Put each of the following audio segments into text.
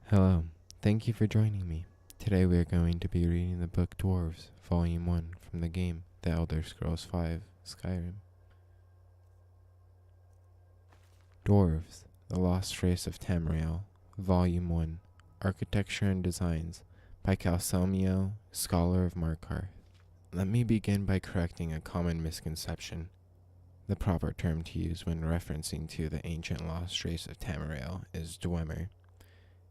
Hello, thank you for joining me. Today we are going to be reading the book Dwarves, Volume 1 from the game The Elder Scrolls V, Skyrim. Dwarves, The Lost Race of Tamriel, Volume 1, Architecture and Designs, by Calcelmio, Scholar of Markarth. Let me begin by correcting a common misconception. The proper term to use when referencing to the ancient lost race of Tamriel is Dwemer.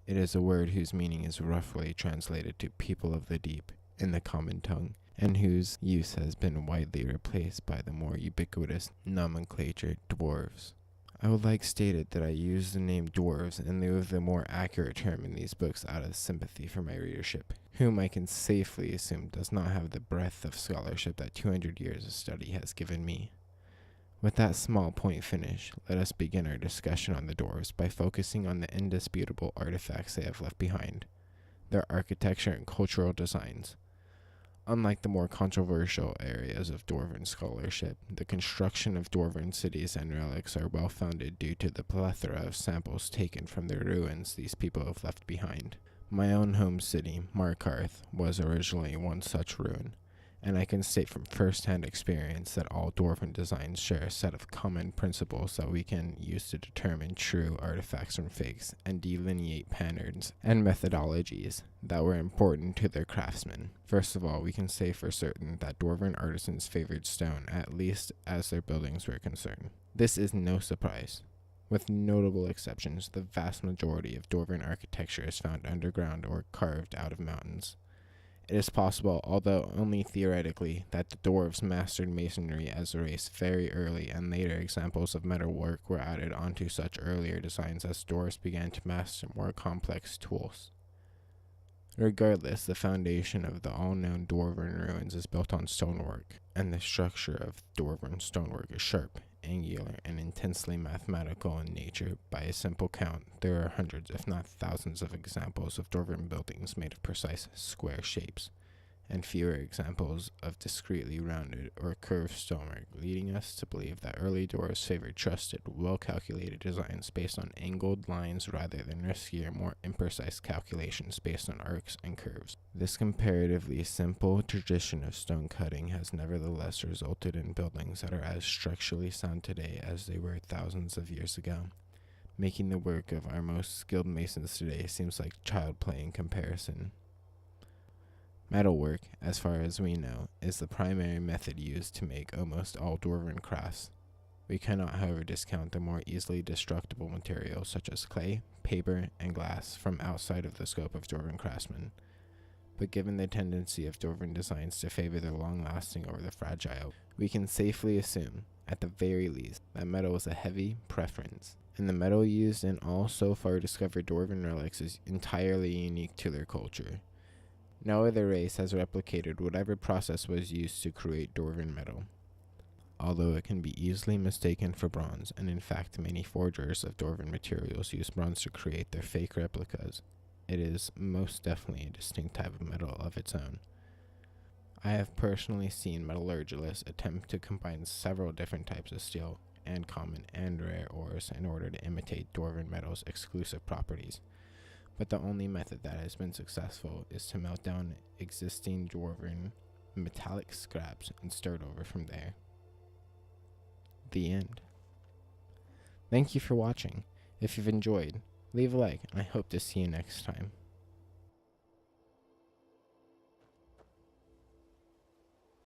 It is a word whose meaning is roughly translated to people of the deep in the common tongue, and whose use has been widely replaced by the more ubiquitous nomenclature dwarves. I would like stated that I use the name dwarves in lieu of the more accurate term in these books out of sympathy for my readership, whom I can safely assume does not have the breadth of scholarship that 200 years of study has given me. With that small point finished, let us begin our discussion on the dwarves by focusing on the indisputable artifacts they have left behind, their architecture and cultural designs. Unlike the more controversial areas of dwarven scholarship, the construction of dwarven cities and relics are well founded due to the plethora of samples taken from the ruins these people have left behind. My own home city, Markarth, was originally one such ruin, and I can state from first-hand experience that all dwarven designs share a set of common principles that we can use to determine true artifacts from fakes and delineate patterns and methodologies that were important to their craftsmen. First of all, we can say for certain that dwarven artisans favored stone, at least as their buildings were concerned. This is no surprise. With notable exceptions, the vast majority of dwarven architecture is found underground or carved out of mountains. It is possible, although only theoretically, that the dwarves mastered masonry as a race very early, and later examples of metalwork were added onto such earlier designs as dwarves began to master more complex tools. Regardless, the foundation of the all-known dwarven ruins is built on stonework, and the structure of dwarven stonework is sharp, angular, and intensely mathematical in nature. By a simple count, there are hundreds, if not thousands, of examples of dwarven buildings made of precise square shapes, and fewer examples of discretely rounded or curved stonework, leading us to believe that early dwarves favored trusted, well-calculated designs based on angled lines rather than riskier, more imprecise calculations based on arcs and curves. This comparatively simple tradition of stone cutting has nevertheless resulted in buildings that are as structurally sound today as they were thousands of years ago, making the work of our most skilled masons today seems like child play in comparison. Metalwork, as far as we know, is the primary method used to make almost all dwarven crafts. We cannot, however, discount the more easily destructible materials such as clay, paper, and glass from outside of the scope of dwarven craftsmen. But given the tendency of dwarven designs to favor the long-lasting over the fragile, we can safely assume, at the very least, that metal is a heavy preference, and the metal used in all so far discovered dwarven relics is entirely unique to their culture. No other race has replicated whatever process was used to create dwarven metal. Although it can be easily mistaken for bronze, and in fact many forgers of dwarven materials use bronze to create their fake replicas, it is most definitely a distinct type of metal of its own. I have personally seen metallurgists attempt to combine several different types of steel and common and rare ores in order to imitate dwarven metal's exclusive properties. But the only method that has been successful is to melt down existing dwarven metallic scraps and start over from there. The end. Thank you for watching. If you've enjoyed, leave a like, and I hope to see you next time.